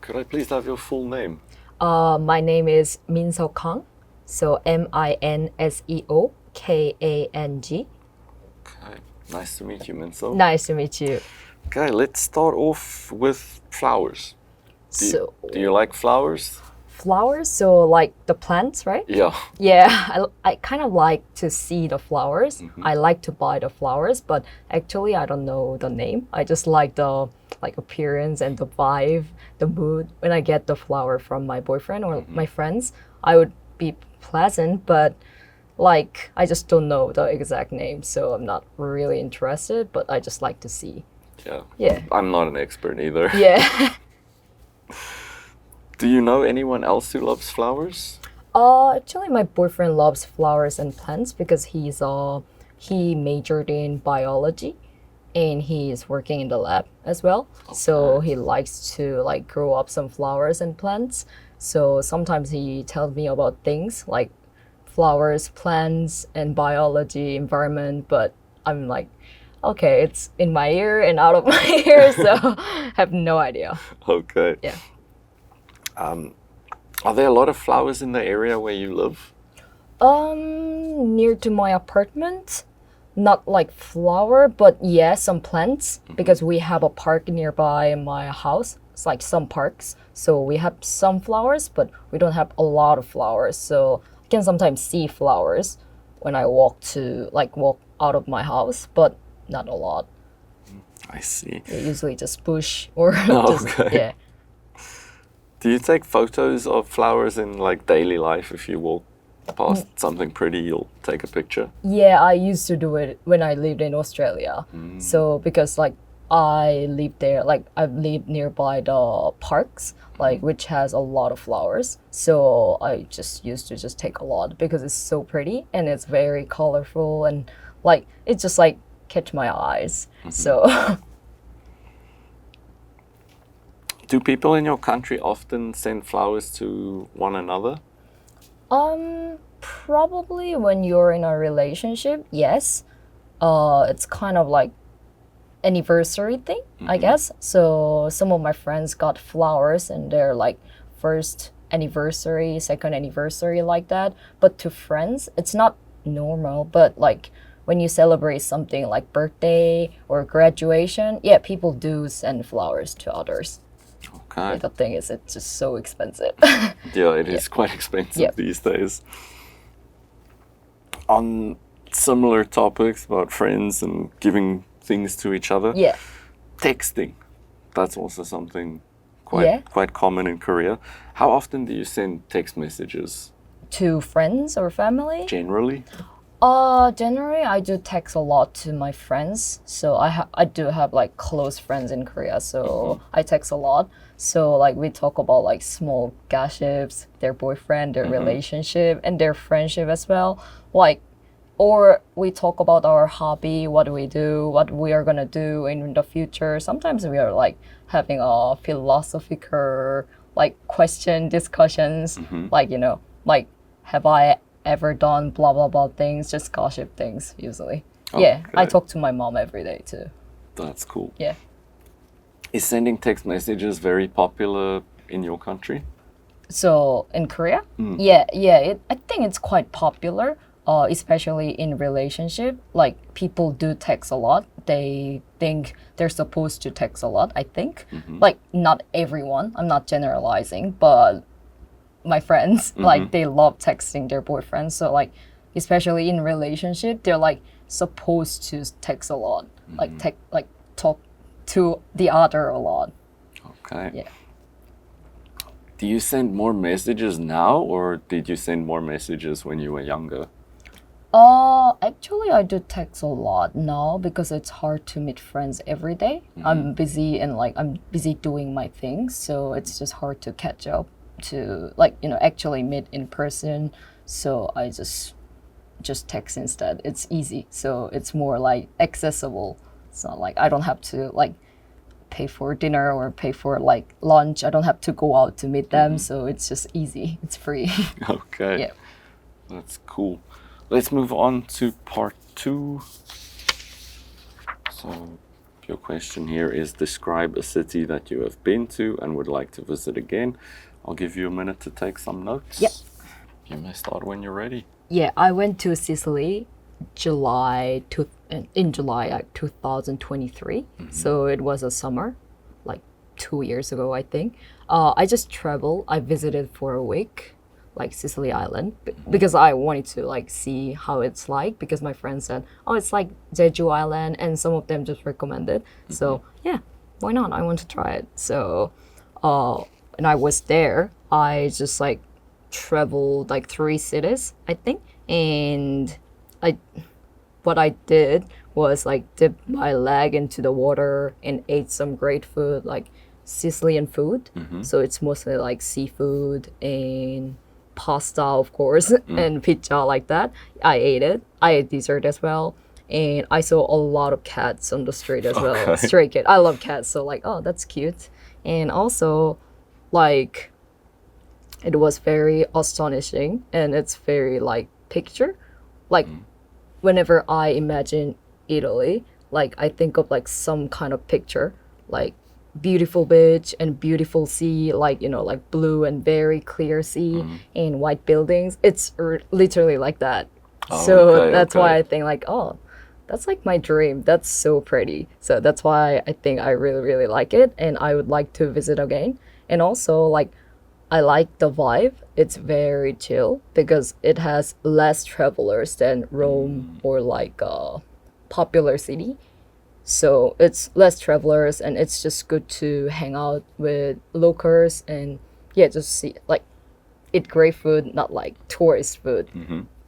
Could I please have your full name? My name is Minseo Kang. So Minseo Kang. Okay, nice to meet you, Minso. Nice to meet you. Okay, let's start off with flowers. Do you like flowers? Flowers, so like the plants, right? Yeah. Yeah, I kind of like to see the flowers. I like to buy the flowers, but actually I don't know the name. I just like the appearance and the vibe, the mood. When I get the flower from my boyfriend or my friends, I would be pleasant, but like I just don't know the exact name, so I'm not really interested, but I just like to see. Yeah. I'm not an expert either. Yeah. Do you know anyone else who loves flowers? Actually, my boyfriend loves flowers and plants because he majored in biology, and he is working in the lab as well. Okay. So he likes to like grow up some flowers and plants. So sometimes he tells me about things like flowers, plants, and biology, environment. But I'm like, okay, it's in my ear and out of my ear, so I have no idea. Okay. Yeah. Are there a lot of flowers in the area where you live? Near to my apartment, not like flower, but yeah, some plants, because we have a park nearby my house. It's like some parks, so we have some flowers, but we don't have a lot of flowers. So I can sometimes see flowers when I walk out of my house, but not a lot. I see. Usually just bush or yeah. Do you take photos of flowers in like daily life? If you walk past something pretty, you'll take a picture? Yeah, I used to do it when I lived in Australia. So because like I live there, like I live nearby the parks, like which has a lot of flowers. So I just used to just take a lot because it's so pretty and it's very colorful and like it just like catch my eyes. So do people in your country often send flowers to one another? Probably when you're in a relationship, yes. It's kind of like anniversary thing, I guess. So some of my friends got flowers and they're like first anniversary, second anniversary like that. But to friends, it's not normal, but like when you celebrate something like birthday or graduation, yeah, people do send flowers to others. Okay. The thing is, it's just so expensive. Yeah, it is quite expensive these days. On similar topics about friends and giving things to each other, texting, that's also something quite common in Korea. How often do you send text messages? To friends or family? Generally? Generally, I do text a lot to my friends. So I do have like close friends in Korea, so I text a lot. So like we talk about like small gossips, their boyfriend, their relationship, and their friendship as well. Like, or we talk about our hobby, what do we do, what we are gonna do in the future. Sometimes we are like having a philosophical like question discussions, like like have I ever done blah blah blah things, just gossip things usually. Yeah, I talk to my mom every day too. That's cool. Yeah. Is sending text messages very popular in your country? So in Korea, I think it's quite popular, especially in relationship. Like people do text a lot. They think they're supposed to text a lot. I think, like not everyone. I'm not generalizing, but my friends like they love texting their boyfriends. So like, especially in relationship, they're like supposed to text a lot, like talk to the other a lot. Okay. Yeah. Do you send more messages now, or did you send more messages when you were younger? Actually, I do text a lot now because it's hard to meet friends every day. I'm busy and like I'm busy doing my things, so it's just hard to catch up to like actually meet in person. So I just text instead. It's easy, so it's more like accessible. It's not like I don't have to like pay for dinner or pay for like lunch. I don't have to go out to meet them, so it's just easy. It's free. Okay. Yeah. That's cool. Let's move on to part 2. So, Your question here is describe a city that you have been to and would like to visit again. I'll give you a minute to take some notes. Yep. You may start when you're ready. Yeah, I went to Sicily in July 2023. So it was a summer, like 2 years ago, I think. I just traveled. I visited for a week, like Sicily Island, because I wanted to like see how it's like. Because my friends said, "Oh, it's like Jeju Island," and some of them just recommended. So yeah, why not? I want to try it. So, and I was there. I just like traveled like 3 cities, I think, and what I did was like dip my leg into the water and ate some great food, like Sicilian food. So it's mostly like seafood and pasta, of course, and pizza like that. I ate it. I ate dessert as well. And I saw a lot of cats on the street as well. Stray cat. I love cats. So like, oh, that's cute. And also like it was very astonishing and it's very like picture. Like whenever I imagine Italy, like I think of like some kind of picture, like beautiful beach and beautiful sea, like, you know, like blue and very clear sea and white buildings. It's literally like that. So that's why I think like, oh, that's like my dream. That's so pretty. So that's why I think I really, really like it. And I would like to visit again. And also like, I like the vibe. It's very chill because it has less travelers than Rome or like a popular city. So it's less travelers and it's just good to hang out with locals and yeah, just see like eat great food, not like tourist food.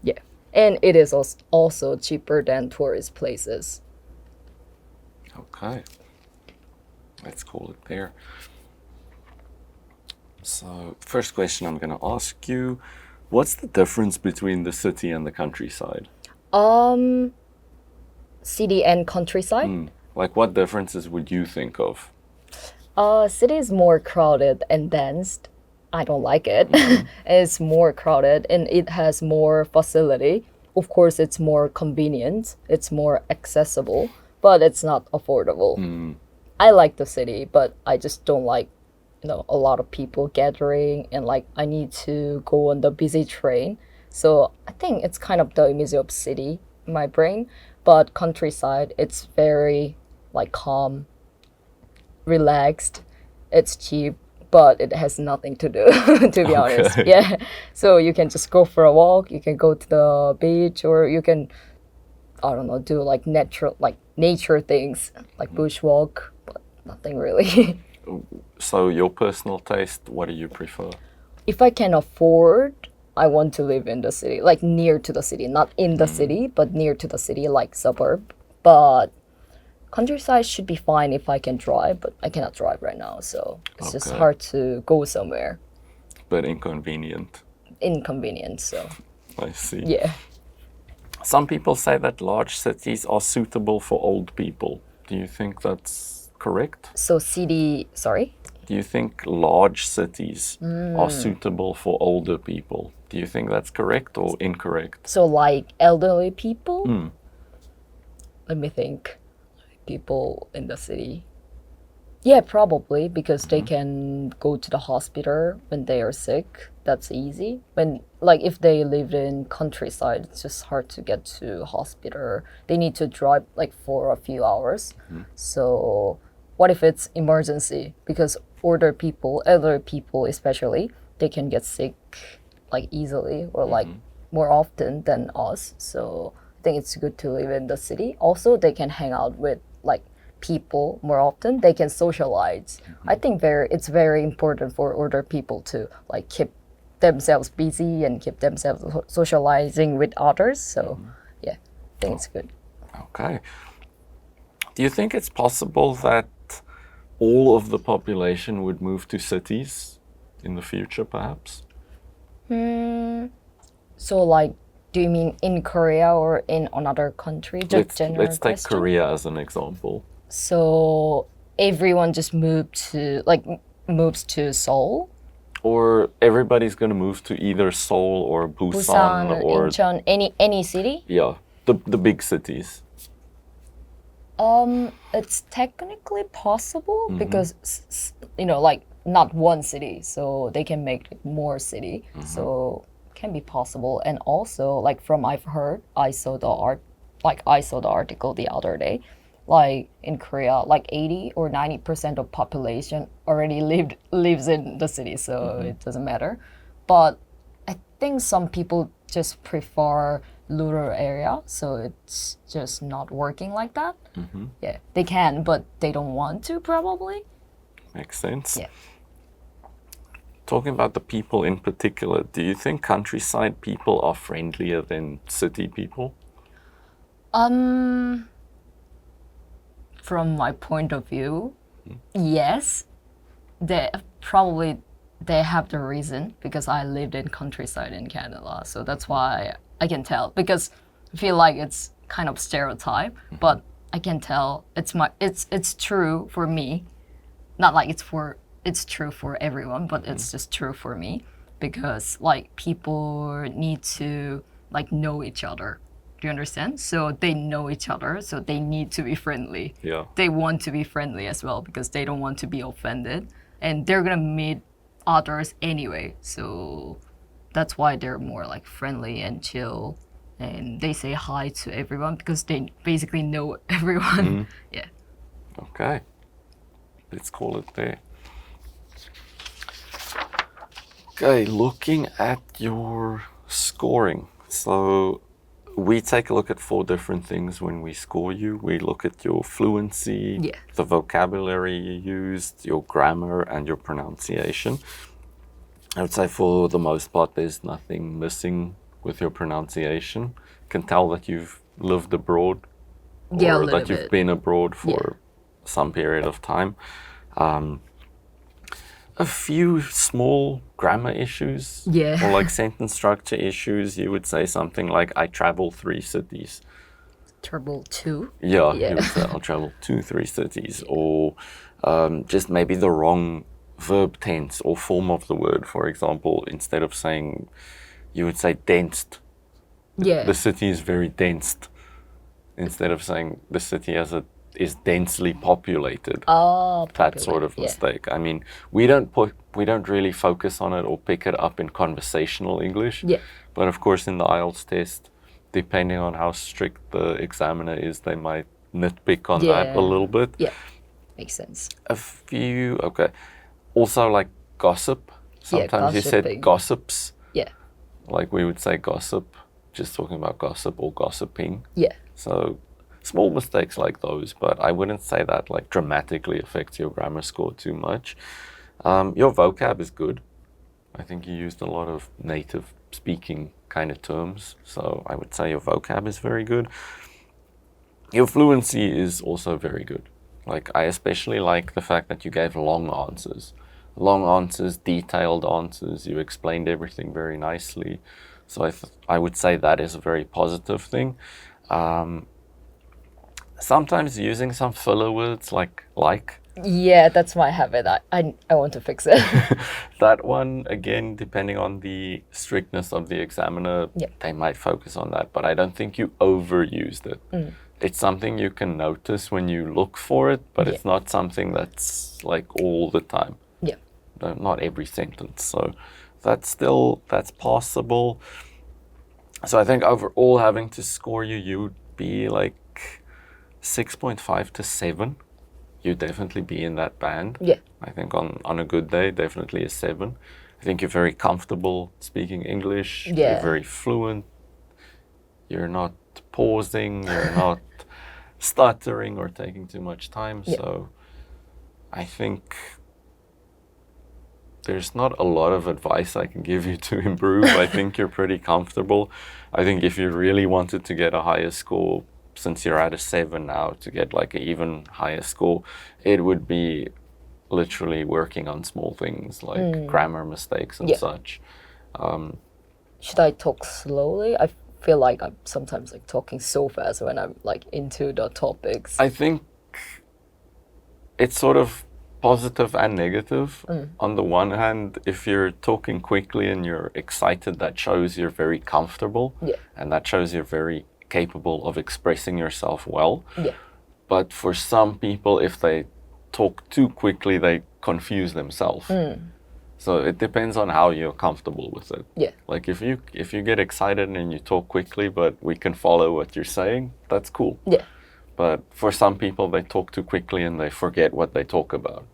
Yeah. And it is also cheaper than tourist places. Okay. Let's call it there. So, first question I'm going to ask you, what's the difference between the city and the countryside? City and countryside? Like what differences would you think of? City is more crowded and dense. I don't like it. It's more crowded and it has more facility. Of course, it's more convenient. It's more accessible, but it's not affordable. I like the city, but I just don't like, you know, a lot of people gathering and like I need to go on the busy train. So I think it's kind of the image of city in my brain. But countryside, it's very like calm, relaxed. It's cheap, but it has nothing to do, to be honest. Yeah. So you can just go for a walk. You can go to the beach, or you can, I don't know, do like nature things, like bushwalk, but nothing really. So your personal taste, what do you prefer? If I can afford, I want to live in the city, like near to the city, not in the city, but near to the city, like suburb. But countryside should be fine if I can drive, but I cannot drive right now, so it's just hard to go somewhere. But inconvenient. Inconvenient, so. I see. Yeah. Some people say that large cities are suitable for old people. Do you think that's correct? So sorry? Do you think large cities are suitable for older people? Do you think that's correct or incorrect? So like elderly people? Let me think. People in the city. Yeah, probably, because they can go to the hospital when they are sick. That's easy. If they live in countryside, it's just hard to get to hospital. They need to drive like for a few hours. So what if it's emergency? Because older people, elderly people especially, they can get sick like easily or like more often than us. So I think it's good to live in the city. Also, they can hang out with like people more often. They can socialize. I think it's very important for older people to like keep themselves busy and keep themselves socializing with others. So yeah, I think it's good. Okay. Do you think it's possible that all of the population would move to cities in the future, perhaps? So like, do you mean in Korea or in another country? Let's take Korea as an example. So everyone just moves to Seoul? Or everybody's going to move to either Seoul or Busan or Incheon, any city? Yeah, the big cities. It's technically possible because, like not one city, so they can make more city. So can be possible. And also, like from I've heard, I saw the article the other day. Like in Korea, like 80 or 90% of population already lives in the city, so it doesn't matter. But I think some people just prefer rural area, so it's just not working like that. Yeah, they can, but they don't want to probably. Makes sense. Yeah. Talking about the people in particular, do you think countryside people are friendlier than city people? From my point of view, yes. They have the reason because I lived in countryside in Canada, so that's why I can tell. Because I feel like it's kind of stereotype, but I can tell it's true for me. Not like it's true for everyone, but it's just true for me because like people need to like know each other. Do you understand? So they know each other, so they need to be friendly. Yeah. They want to be friendly as well because they don't want to be offended, and they're gonna meet others anyway. So that's why they're more like friendly and chill, and they say hi to everyone because they basically know everyone. Yeah. Okay. Let's call it there. Okay, looking at your scoring. So we take a look at 4 different things when we score you. We look at your fluency, the vocabulary you used, your grammar, and your pronunciation. I would say for the most part, there's nothing missing with your pronunciation. Can tell that you've lived abroad or that you've been abroad for some period of time. A few small grammar issues or like sentence structure issues. You would say something like, I travel 3 cities. Travel 2? Yeah, you would say, I'll travel 3 cities. Or just maybe the wrong verb tense or form of the word. For example, instead of saying, you would say densed. The city is very dense. Instead of saying the city is densely populated. That sort of mistake. I mean, we don't really focus on it or pick it up in conversational English. But of course, in the IELTS test, depending on how strict the examiner is, they might nitpick on that a little bit. Yeah, makes sense. A few, okay. Also, like gossip. Sometimes you said gossips. Yeah. Like we would say gossip, just talking about gossip or gossiping. Yeah. So small mistakes like those, but I wouldn't say that like dramatically affects your grammar score too much. Your vocab is good. I think you used a lot of native speaking kind of terms, so I would say your vocab is very good. Your fluency is also very good. Like I especially like the fact that you gave long answers, detailed answers. You explained everything very nicely. So I would say that is a very positive thing. Sometimes using some filler words like. Yeah, that's my habit. I want to fix it. That one, again, depending on the strictness of the examiner, they might focus on that. But I don't think you overused it. It's something you can notice when you look for it, but it's not something that's like all the time. Yeah. Not every sentence. So that's possible. So I think overall, having to score you would be like 6.5 to 7. You'd definitely be in that band. Yeah. I think on a good day, definitely a 7. I think you're very comfortable speaking English. Yeah. You're very fluent. You're not pausing. You're not stuttering or taking too much time. Yeah. So I think there's not a lot of advice I can give you to improve. I think you're pretty comfortable. I think if you really wanted to get a higher score, since you're at a 7 now, to get like an even higher score, it would be literally working on small things like grammar mistakes and such. Should I talk slowly? I feel like I'm sometimes like talking so fast when I'm like into the topics. I think it's sort of positive and negative. On the one hand, if you're talking quickly and you're excited, that shows you're very comfortable. Yeah. And that shows you're very capable of expressing yourself well. Yeah. But for some people, if they talk too quickly, they confuse themselves. So it depends on how you're comfortable with it. Yeah. Like if you get excited and you talk quickly, but we can follow what you're saying, that's cool. Yeah. But for some people, they talk too quickly and they forget what they talk about.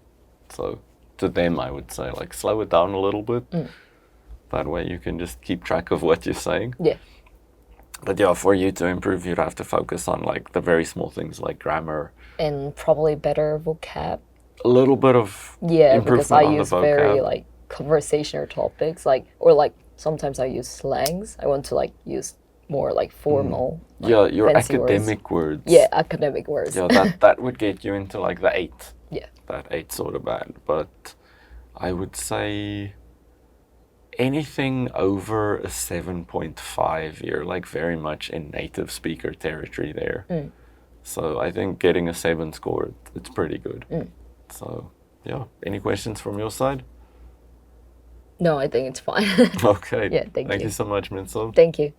So to them, I would say, like, slow it down a little bit. That way you can just keep track of what you're saying. Yeah. But yeah, for you to improve, you'd have to focus on like the very small things like grammar. And probably better vocab. A little bit of improvement because I on use the vocab. very like conversational topics, like, or like sometimes I use slangs. I want to like use more like formal. Like, your fancy academic words. Yeah, academic words. Yeah, that would get you into like the 8. Yeah. That 8 sort of band. But I would say anything over a 7.5, you're like very much in native speaker territory there. So I think getting a 7 score, it's pretty good. So yeah, any questions from your side? No, I think it's fine. Okay. Yeah, thank you. Thank you so much, Minso. Thank you.